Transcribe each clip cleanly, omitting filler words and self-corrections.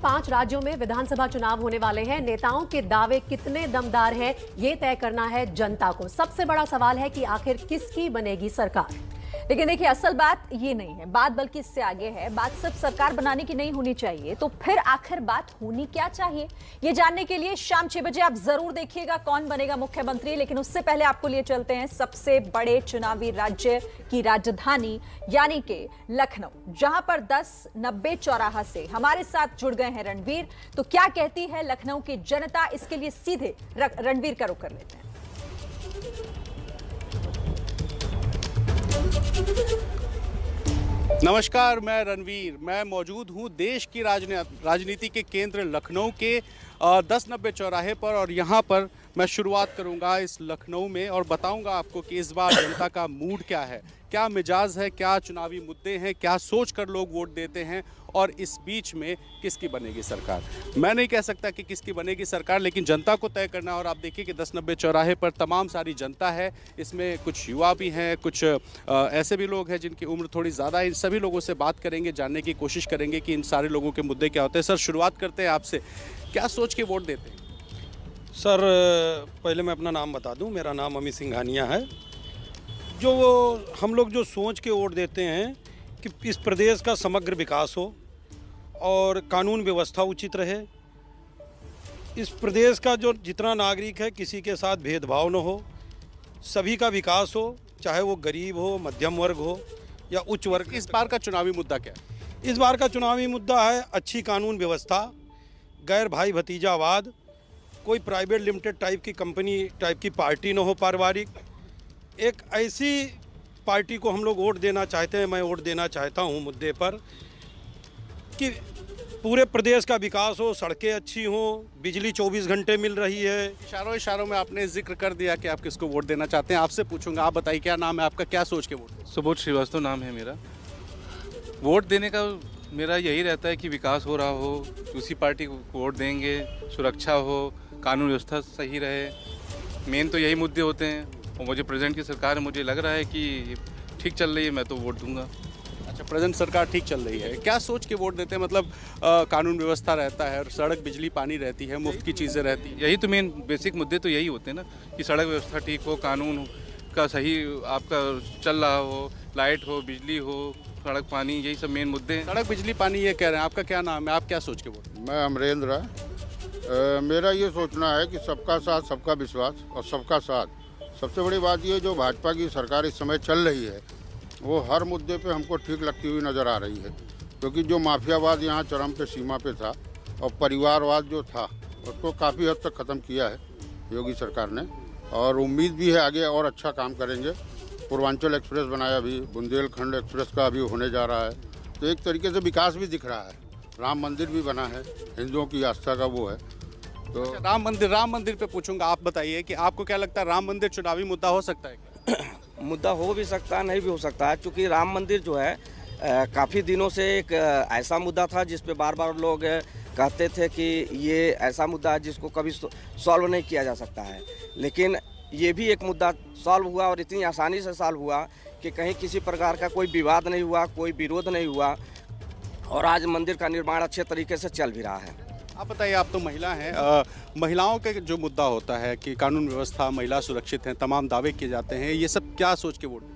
5 राज्यों में विधानसभा चुनाव होने वाले हैं। नेताओं के दावे कितने दमदार हैं, ये तय करना है जनता को। सबसे बड़ा सवाल है कि आखिर किसकी बनेगी सरकार। लेकिन देखिए, असल बात ये नहीं है, बात बल्कि इससे आगे है। बात सिर्फ सरकार बनाने की नहीं होनी चाहिए, तो फिर आखिर बात होनी क्या चाहिए, ये जानने के लिए शाम 6 बजे आप जरूर देखिएगा कौन बनेगा मुख्यमंत्री। लेकिन उससे पहले आपको लिए चलते हैं सबसे बड़े चुनावी राज्य की राजधानी यानी कि लखनऊ, जहां पर 10-90 चौराहा से हमारे साथ जुड़ गए हैं रणवीर। तो क्या कहती है लखनऊ की जनता, इसके लिए सीधे रणवीर का रुख कर लेते हैं। नमस्कार, मैं रणवीर। मैं मौजूद हूँ देश की राजनीति के केंद्र लखनऊ के 10-90 चौराहे पर, और यहाँ पर मैं शुरुआत करूँगा इस लखनऊ में और बताऊँगा आपको कि इस बार जनता का मूड क्या है, क्या मिजाज है, क्या चुनावी मुद्दे हैं, क्या सोचकर लोग वोट देते हैं, और इस बीच में किसकी बनेगी सरकार। मैं नहीं कह सकता कि किसकी बनेगी सरकार, लेकिन जनता को तय करना है। और आप देखिए कि 10-90 चौराहे पर तमाम सारी जनता है। इसमें कुछ युवा भी हैं, कुछ ऐसे भी लोग हैं जिनकी उम्र थोड़ी ज़्यादा है। इन सभी लोगों से बात करेंगे, जानने की कोशिश करेंगे कि इन सारे लोगों के मुद्दे क्या होते हैं। सर, शुरुआत करते हैं आपसे, क्या सोच के वोट देते हैं? सर, पहले मैं अपना नाम बता दूं। मेरा नाम अमित सिंघानिया है। जो हम लोग जो सोच के वोट देते हैं कि इस प्रदेश का समग्र विकास हो और कानून व्यवस्था उचित रहे, इस प्रदेश का जो जितना नागरिक है किसी के साथ भेदभाव न हो, सभी का विकास हो, चाहे वो गरीब हो, मध्यम वर्ग हो या उच्च वर्ग। इस बार का चुनावी मुद्दा क्या है? इस बार का चुनावी मुद्दा है अच्छी कानून व्यवस्था, गैर भाई भतीजावाद, कोई प्राइवेट लिमिटेड टाइप की कंपनी टाइप की पार्टी न हो, पारिवारिक। एक ऐसी पार्टी को हम लोग वोट देना चाहते हैं, मैं वोट देना चाहता हूं मुद्दे पर कि पूरे प्रदेश का विकास हो, सड़कें अच्छी हों, बिजली 24 घंटे मिल रही है। इशारों में आपने जिक्र कर दिया कि आप किसको वोट देना चाहते हैं। आपसे पूछूंगा, आप बताइए क्या नाम है आपका, क्या सोच के वोट? सुबोध श्रीवास्तव नाम है मेरा। वोट देने का मेरा यही रहता है कि विकास हो रहा हो, उसी पार्टी को वोट देंगे, सुरक्षा हो, कानून व्यवस्था सही रहे। मेन तो यही मुद्दे होते हैं, और मुझे प्रेजेंट की सरकार मुझे लग रहा है कि ठीक चल रही है, मैं तो वोट दूंगा। अच्छा, प्रेजेंट सरकार ठीक चल रही है, क्या सोच के वोट देते हैं? मतलब कानून व्यवस्था रहता है, सड़क बिजली पानी रहती है, मुफ्त की चीज़ें रहती हैं। यही तो मेन बेसिक मुद्दे तो यही होते हैं ना, कि सड़क व्यवस्था ठीक हो, कानून का सही आपका चल रहा हो, लाइट हो, बिजली हो, सड़क पानी, यही सब मेन मुद्दे हैं। सड़क बिजली पानी ये कह रहे हैं, आपका क्या नाम है, आप क्या सोच के वोट? मैं अमरेंद्र। मेरा ये सोचना है कि सबका साथ, सबका विश्वास और सबका साथ। सबसे बड़ी बात ये, जो भाजपा की सरकार इस समय चल रही है वो हर मुद्दे पे हमको ठीक लगती हुई नज़र आ रही है, क्योंकि जो माफियावाद यहाँ चरम पे सीमा पे था और परिवारवाद जो था उसको काफ़ी हद तक ख़त्म किया है योगी सरकार ने, और उम्मीद भी है आगे और अच्छा काम करेंगे। पूर्वांचल एक्सप्रेस बनाया, अभी बुंदेलखंड एक्सप्रेस का अभी होने जा रहा है, तो एक तरीके से विकास भी दिख रहा है। राम मंदिर भी बना है, हिंदुओं की आस्था का वो है। तो राम मंदिर पे पूछूंगा, आप बताइए कि आपको क्या लगता है, राम मंदिर चुनावी मुद्दा हो सकता है क्या? मुद्दा हो भी सकता है, नहीं भी हो सकता है, क्योंकि राम मंदिर जो है काफ़ी दिनों से एक ऐसा मुद्दा था जिस पे बार बार लोग कहते थे कि ये ऐसा मुद्दा है जिसको कभी सॉल्व नहीं किया जा सकता है। लेकिन ये भी एक मुद्दा सॉल्व हुआ, और इतनी आसानी से सॉल्व हुआ कि कहीं किसी प्रकार का कोई विवाद नहीं हुआ, कोई विरोध नहीं हुआ, और आज मंदिर का निर्माण अच्छे तरीके से चल भी रहा है। आप बताइए, आप तो महिला हैं, महिलाओं का जो मुद्दा होता है कि कानून व्यवस्था, महिला सुरक्षित हैं, तमाम दावे किए जाते हैं, ये सब क्या सोच के वोट?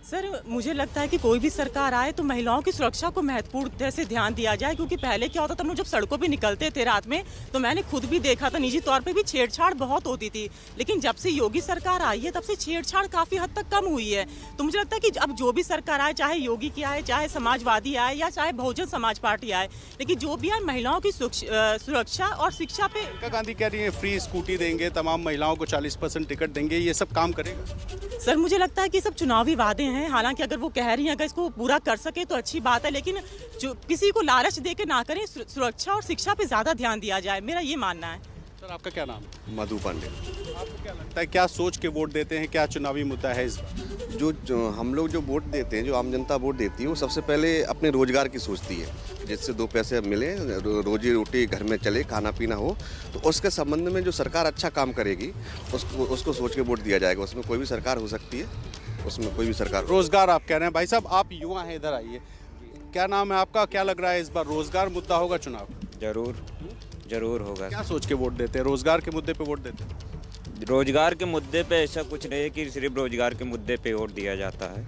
सर, मुझे लगता है कि कोई भी सरकार आए तो महिलाओं की सुरक्षा को महत्वपूर्ण से ध्यान दिया जाए, क्योंकि पहले क्या होता था, हम लोग जब सड़कों पे निकलते थे रात में तो मैंने खुद भी देखा था, निजी तौर पे भी छेड़छाड़ बहुत होती थी। लेकिन जब से योगी सरकार आई है तब से छेड़छाड़ काफ़ी हद तक कम हुई है। तो मुझे लगता है कि अब जो भी सरकार आए, चाहे योगी की आए, चाहे समाजवादी आए, या चाहे बहुजन समाज पार्टी आए, लेकिन जो भी आए महिलाओं की सुरक्षा और शिक्षा पे। प्रियंका गांधी कह रही है फ्री स्कूटी देंगे, तमाम महिलाओं को 40% टिकट देंगे, ये सब काम करेगा? सर, मुझे लगता है कि सब चुनावी वादे हैं। हालांकि अगर वो कह रही हैं, अगर इसको पूरा कर सके तो अच्छी बात है, लेकिन जो किसी को लालच दे के ना करें, सुरक्षा और शिक्षा पे ज़्यादा ध्यान दिया जाए, मेरा ये मानना है। सर, आपका क्या नाम है? मधु पांडे। आपको क्या लगता है, क्या सोच के वोट देते हैं, क्या चुनावी मुद्दा है इस बार? जो हम लोग जो वोट देते हैं, जो आम जनता वोट देती है, वो सबसे पहले अपने रोजगार की सोचती है, जिससे 2 पैसे मिले, रोजी रोटी घर में चले, खाना पीना हो। तो उसके संबंध में जो सरकार अच्छा काम करेगी उसको सोच के वोट दिया जाएगा। उसमें कोई भी सरकार हो सकती है, उसमें कोई भी सरकार। रोजगार आप कह रहे हैं, भाई साहब आप युवा हैं, इधर आइए, क्या नाम है आपका, क्या लग रहा है इस बार रोजगार मुद्दा होगा चुनाव? जरूर होगा। क्या सोच के वोट देते हैं? रोजगार के मुद्दे पे वोट देते हैं? रोजगार के मुद्दे पे ऐसा कुछ नहीं है कि सिर्फ रोजगार के मुद्दे पे वोट दिया जाता है।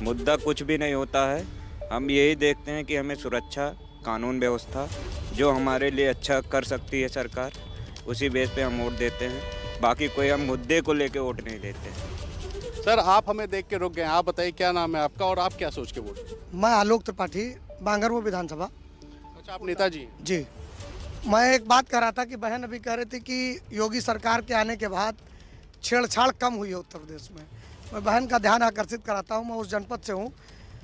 मुद्दा कुछ भी नहीं होता है। हम यही देखते हैं कि हमें सुरक्षा, कानून व्यवस्था जो हमारे लिए अच्छा कर सकती है सरकार, उसी बेस पे हम वोट देते हैं। बाकी कोई हम मुद्दे को लेके वोट नहीं देते हैं। सर, आप हमें देख के रुक गए। आप बताइए क्या नाम है आपका और आप क्या सोच के वोट देते हैं? मैं आलोक त्रिपाठी, बांगरपुर विधानसभा। अच्छा, आप नेताजी हैं? जी, मैं एक बात कह रहा था कि बहन अभी कह रही थी कि योगी सरकार के आने के बाद छेड़छाड़ कम हुई है उत्तर प्रदेश में। मैं बहन का ध्यान आकर्षित कराता हूं, मैं उस जनपद से हूं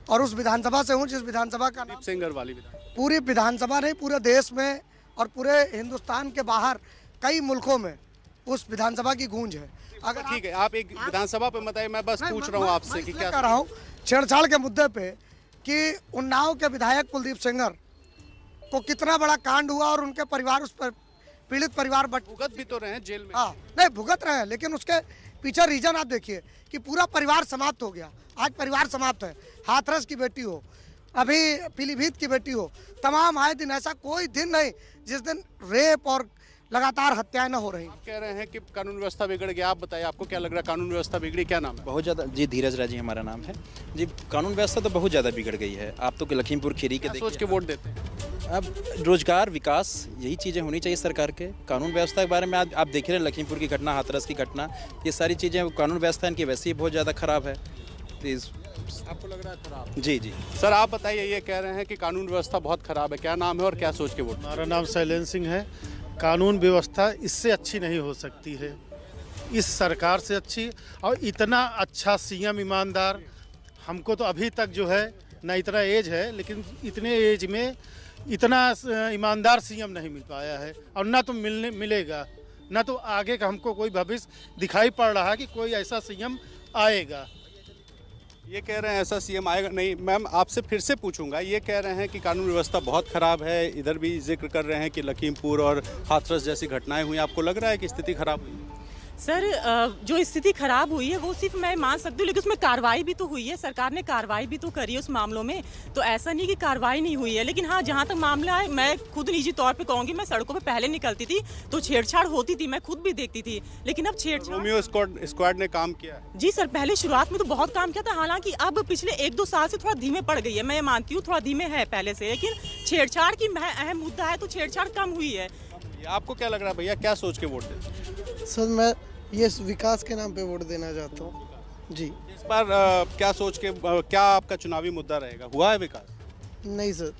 और उस विधानसभा से हूं जिस विधानसभा का नाम सिंगर वाली विधानसभा। पूरी विधानसभा नहीं, पूरे देश में और पूरे हिंदुस्तान के बाहर कई मुल्कों में उस विधानसभा की गूंज है। अगर ठीक है, आप एक विधानसभा पे बताइए, मैं बस पूछ रहा हूँ आपसे कि क्या कह रहा हूँ छेड़छाड़ के मुद्दे पे कि उन्नाव के विधायक कुलदीप सेंगर को कितना बड़ा कांड हुआ और उनके परिवार, उस पर पीड़ित परिवार भुगत भी तो रहे हैं जेल में। हाँ, नहीं भुगत रहे हैं, लेकिन उसके पीछे रीजन आप देखिए कि पूरा परिवार समाप्त हो गया। आज परिवार समाप्त है। हाथरस की बेटी हो, अभी पीलीभीत की बेटी हो, तमाम आए दिन, ऐसा कोई दिन नहीं जिस दिन रेप और लगातार हत्याएं न हो रही। आप कह रहे हैं कि कानून व्यवस्था बिगड़ गया। आप बताइए, आपको क्या लग रहा है? कानून व्यवस्था बिगड़ी, क्या नाम है? बहुत ज़्यादा जी, धीरज राजी हमारा नाम है जी। कानून व्यवस्था तो बहुत ज़्यादा बिगड़ गई है। आप तो लखीमपुर खीरी के सोच के वोट देते हैं? अब रोजगार, विकास, यही चीज़ें होनी चाहिए सरकार के। कानून व्यवस्था के बारे में आप देख रहे हैं, लखीमपुर की घटना, हाथरस की घटना, ये सारी चीज़ें, कानून व्यवस्था इनकी वैसे ही बहुत ज़्यादा खराब है। आपको लग रहा है खराब? जी जी। सर, आप बताइए, ये कह रहे हैं कि कानून व्यवस्था बहुत खराब है, क्या नाम है और क्या सोच के वोट? हमारा नाम शैलेंद्र सिंह है। कानून व्यवस्था इससे अच्छी नहीं हो सकती है, इस सरकार से अच्छी। और इतना अच्छा सीएम ईमानदार, हमको तो अभी तक जो है ना इतना एज है, लेकिन इतने एज में इतना ईमानदार सीएम नहीं मिल पाया है और ना तो मिलेगा, ना तो आगे का हमको कोई भविष्य दिखाई पड़ रहा है कि कोई ऐसा सीएम आएगा। ये कह रहे हैं ऐसा सीएम आएगा नहीं। मैम, आपसे फिर से पूछूंगा, ये कह रहे हैं कि कानून व्यवस्था बहुत खराब है, इधर भी जिक्र कर रहे हैं कि लखीमपुर और हाथरस जैसी घटनाएं हुई। आपको लग रहा है कि स्थिति खराब हुई? सर, जो स्थिति खराब हुई है वो सिर्फ मैं मान सकती हूँ, लेकिन उसमें कार्रवाई भी तो हुई है। सरकार ने कार्रवाई भी तो करी है उस मामलों में। तो ऐसा नहीं कि कार्रवाई नहीं हुई है। लेकिन हाँ, जहाँ तक मामला है, मैं खुद निजी तौर पे कहूँगी, मैं सड़कों पे पहले निकलती थी तो छेड़छाड़ होती थी, मैं खुद भी देखती थी। लेकिन अब छेड़छाड़, रोमियो स्क्वाड ने काम किया है। जी सर, पहले शुरुआत में तो बहुत काम किया था। हालांकि अब पिछले 1-2 साल से थोड़ा धीमे पड़ गई है, मैं ये मानती हूँ, थोड़ा धीमे है पहले से। लेकिन छेड़छाड़ की अहम मुद्दा है तो छेड़छाड़ कम हुई है। आपको क्या लग रहा है भैया, क्या सोच के वोट देते? सर, मैं ये विकास के नाम पे वोट देना चाहता हूँ जी। इस बार क्या सोच के, क्या आपका चुनावी मुद्दा रहेगा? हुआ है विकास? नहीं सर,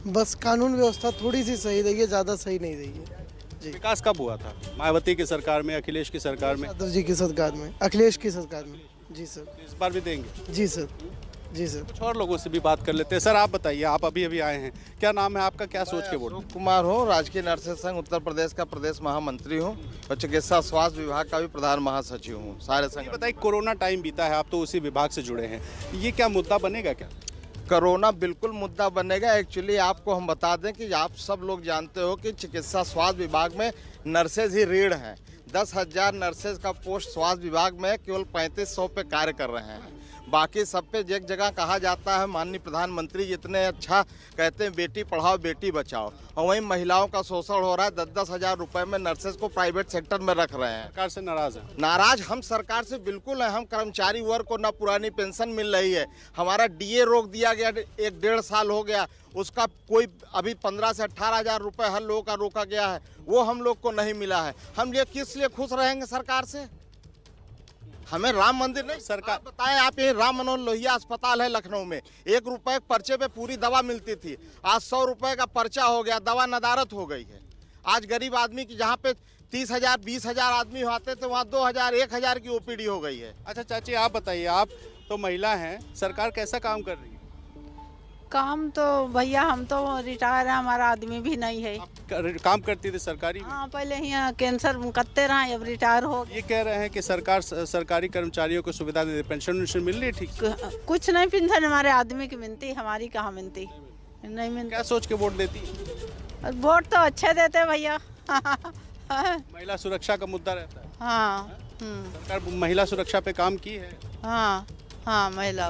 बस कानून व्यवस्था थोड़ी सी सही रही है, ज़्यादा सही नहीं रही है जी। विकास कब हुआ था? मायावती की सरकार में, अखिलेश की सरकार में? यादव जी की सरकार में, अखिलेश की सरकार में। जी सर। इस बार भी देंगे? जी सर, जी सर। कुछ और लोगों से भी बात कर लेते हैं। सर, आप बताइए, आप अभी आए हैं, क्या नाम है आपका, क्या सोच के वोट? कुमार हूँ, राजकीय नर्सेज संघ उत्तर प्रदेश का प्रदेश महामंत्री हूँ और चिकित्सा स्वास्थ्य विभाग का भी प्रधान महासचिव हूँ। सारे संघ। बताइए, कोरोना टाइम बीता है, आप तो उसी विभाग से जुड़े हैं, ये क्या मुद्दा बनेगा? क्या कोरोना बिल्कुल मुद्दा बनेगा। एक्चुअली आपको हम बता दें कि आप सब लोग जानते हो कि चिकित्सा स्वास्थ्य विभाग में नर्सेज ही रीढ़ हैं। 10,000 नर्सेज का पोस्ट स्वास्थ्य विभाग में केवल 3500 पे कार्य कर रहे हैं। बाकी सब पे एक जगह कहा जाता है, माननीय प्रधानमंत्री जितने अच्छा कहते हैं बेटी पढ़ाओ बेटी बचाओ, और वहीं महिलाओं का शोषण हो रहा है। 10-10 हज़ार रुपये में नर्सेज को प्राइवेट सेक्टर में रख रहे हैं। सरकार से नाराज है? नाराज हम सरकार से बिल्कुल है। हम कर्मचारी वर्ग को ना पुरानी पेंशन मिल रही है, हमारा डीए रोक दिया गया, 1-1.5 साल हो गया, उसका कोई अभी 15 से 18 हज़ार रुपये हर लोगों का रोका गया है, वो हम लोग को नहीं मिला है। हम ये किस लिए खुश रहेंगे सरकार से? हमें राम मंदिर नहीं, सरकार बताएं आप, ये राम मनोहर लोहिया अस्पताल है लखनऊ में, 1 रुपए के पर्चे पे पूरी दवा मिलती थी, आज 100 रुपए का पर्चा हो गया, दवा नदारत हो गई है। आज गरीब आदमी की जहाँ पे 30,000 20,000 आदमी आते थे, वहाँ 2,000 1,000 की ओपीडी हो गई है। अच्छा चाची, आप बताइए, आप तो महिला हैं, सरकार कैसा काम कर रही है? काम तो भैया हम तो रिटायर है, हमारा आदमी भी नहीं है। काम करती थी सरकारी में? हाँ, पहले यहाँ कैंसर करते रहे, अब रिटायर हो। ये कह रहे हैं कि सरकार सरकारी कर्मचारियों को सुविधा दे, पेंशन मिल रही है ठीक? कुछ नहीं, पेंशन हमारे आदमी की मिलती, हमारी कहाँ मिलती, नहीं मिलती। क्या सोच के वोट देती? वोट तो अच्छे देते भैया। महिला सुरक्षा का मुद्दा रहता है। हाँ, सरकार महिला सुरक्षा पे काम की है? हाँ, महिला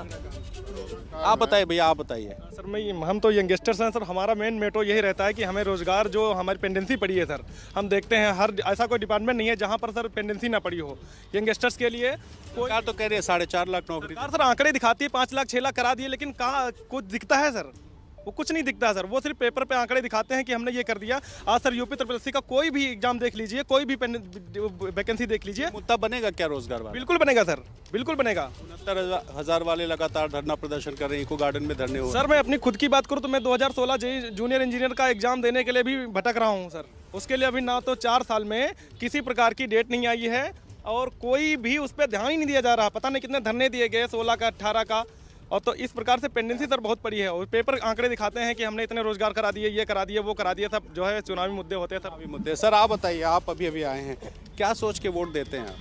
आप बताइए भैया, आप बताइए। सर हम तो यंगस्टर्स हैं सर, हमारा मेन मोटो यही रहता है कि हमें रोजगार, जो हमारी पेंडेंसी पड़ी है सर, हम देखते हैं हर ऐसा कोई डिपार्टमेंट नहीं है जहां पर सर पेंडेंसी ना पड़ी हो यंगस्टर्स के लिए। सरकार तो कह रही है 4.5 लाख नौकरी। सरकार सर आंकड़े दिखाती है 5 लाख 6 लाख करा दिए, लेकिन कहाँ कुछ दिखता है सर? वो कुछ नहीं दिखता सर, वो सिर्फ पेपर पे आंकड़े दिखाते हैं कि हमने ये कर दिया। आज सर यूपी उत्तर प्रदेश का कोई भी एग्जाम देख लीजिए, कोई भी वैकेंसी देख लीजिए, मुद्दा बनेगा क्या रोजगार वाला? बिल्कुल बनेगा सर, बिल्कुल बनेगा। 69,000 वाले लगातार धरना प्रदर्शन कर रहे हैं, इको गार्डन में धरने हो। सर मैं अपनी खुद की बात करूं तो मैं 2016 जूनियर इंजीनियर का एग्जाम देने के लिए भी भटक रहा हूं सर। उसके लिए अभी ना तो 4 साल में किसी प्रकार की डेट नहीं आई है और कोई भी उस पर ध्यान ही नहीं दिया जा रहा। पता नहीं कितने धरने दिए गए, 16 का 18 का, और तो इस प्रकार से पेंडेंसी सर बहुत पड़ी है। और पेपर आंकड़े दिखाते हैं कि हमने इतने रोजगार करा दिए, ये करा दिए, वो करा दिए, सब जो है चुनावी मुद्दे होते हैं सर। मुद्दे सर आप बताइए, आप अभी अभी आए हैं, क्या सोच के वोट देते हैं आप?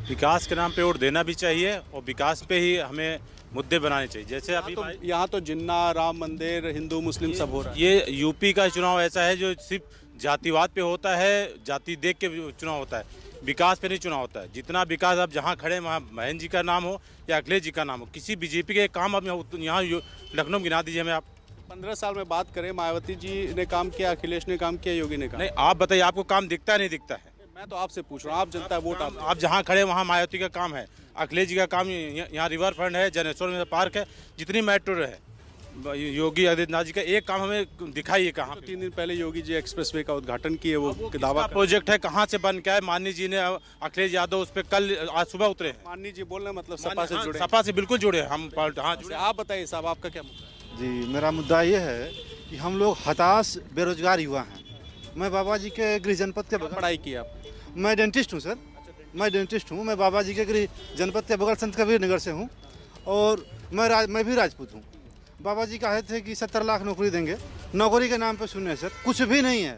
विकास के नाम पे वोट देना भी चाहिए और विकास पे ही हमें मुद्दे बनाने चाहिए। जैसे अभी यहाँ तो जिन्ना, राम मंदिर, हिंदू मुस्लिम सब हो रहा है। ये यूपी का चुनाव ऐसा है जो सिर्फ जातिवाद पे होता है, जाति देख के चुनाव होता है, विकास पे नहीं चुनाव होता है। जितना विकास आप जहाँ खड़े वहाँ महेंद्र जी का नाम हो या अखिलेश जी का नाम हो, किसी बीजेपी के काम अब यहाँ लखनऊ में गिना दीजिए हमें आप। 15 साल में बात करें, मायावती जी ने काम किया, अखिलेश ने काम किया, योगी ने काम। नहीं, आप बताइए आपको काम दिखता है नहीं दिखता है? मैं तो आपसे पूछ रहा हूँ, आप जनता वोट आप जहाँ खड़े वहाँ मायावती का काम है, अखिलेश जी का काम, यहाँ रिवर फ्रंट है, जनेश्वर में पार्क है, जितनी मेट्रो है, योगी आदित्यनाथ जी का एक काम हमें दिखाइए कहाँ। 3 दिन पहले योगी जी एक्सप्रेसवे का उद्घाटन किए, वो दावा प्रोजेक्ट है, कहाँ से बन क्या है? माननीय जी ने, अखिलेश यादव उस पर कल आज सुबह उतरे हैं। माननीय जी बोलना मतलब सपा से जुड़े? सपा से बिल्कुल जुड़े हम। हाँ जुड़े। आप बताइए साहब, आपका क्या मुद्दा है? जी मेरा मुद्दा ये है कि हम लोग हताश बेरोजगार युवा हैं। मैं बाबा जी के गृह जनपद के बगल पढ़ाई की आप? मैं डेंटिस्ट हूँ सर, मैं डेंटिस्ट हूँ। मैं बाबा जी के गृह जनपद के बगल संत कबीर नगर से हूँ और मैं भी राजपूत हूँ। बाबा जी कहे थे कि 70 लाख नौकरी देंगे, नौकरी के नाम पे सुने सर कुछ भी नहीं है।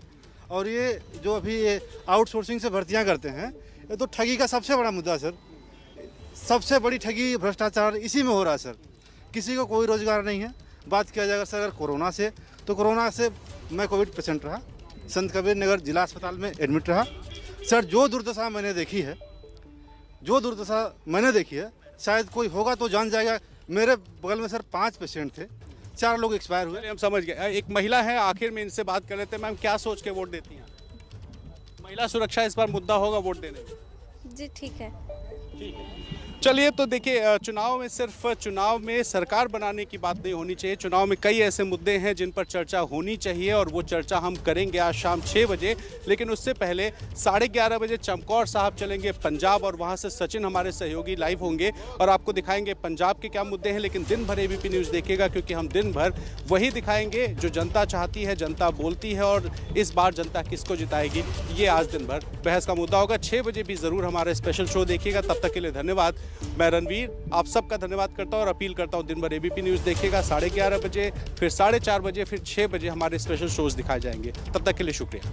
और ये जो अभी ये आउटसोर्सिंग से भर्तियां करते हैं, ये तो ठगी का सबसे बड़ा मुद्दा सर। सबसे बड़ी ठगी भ्रष्टाचार इसी में हो रहा है सर। किसी को कोई रोजगार नहीं है। बात किया जाएगा सर अगर कोरोना से, तो कोरोना से मैं कोविड पेशेंट रहा, संत कबीर नगर जिला अस्पताल में एडमिट रहा सर। जो दुर्दशा मैंने देखी है, शायद कोई होगा तो जान जाएगा। मेरे बगल में सर 5 पेशेंट थे, 4 लोग एक्सपायर हुए। हम समझ गए। एक महिला है, आखिर में इनसे बात कर लेते हैं। मैम क्या सोच के वोट देती हैं? महिला सुरक्षा इस बार मुद्दा होगा वोट देने में? जी ठीक है। चलिए, तो देखिए, चुनाव में सिर्फ चुनाव में सरकार बनाने की बात नहीं होनी चाहिए। चुनाव में कई ऐसे मुद्दे हैं जिन पर चर्चा होनी चाहिए और वो चर्चा हम करेंगे आज शाम 6 बजे। लेकिन उससे पहले 11:30 बजे चमकौर साहब चलेंगे पंजाब और वहाँ से सचिन हमारे सहयोगी लाइव होंगे और आपको दिखाएंगे पंजाब के क्या मुद्दे हैं। लेकिन दिन भर एबीपी न्यूज़ देखिएगा, क्योंकि हम दिन भर वही दिखाएंगे जो जनता चाहती है, जनता बोलती है। और इस बार जनता किसको जिताएगी, ये आज दिन भर बहस का मुद्दा होगा। 6 बजे भी ज़रूर हमारा स्पेशल शो देखिएगा। तब तक के लिए धन्यवाद। मैं रणवीर आप सबका धन्यवाद करता हूं और अपील करता हूं दिन भर एबीपी न्यूज़ देखिएगा। 11:30 बजे, फिर 4:30 बजे, फिर 6 बजे हमारे स्पेशल शोज दिखाए जाएंगे। तब तक के लिए शुक्रिया।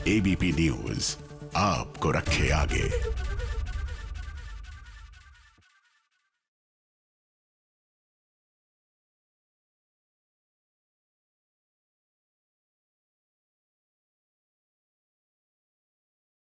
एबीपी न्यूज़ आपको रखे आगे।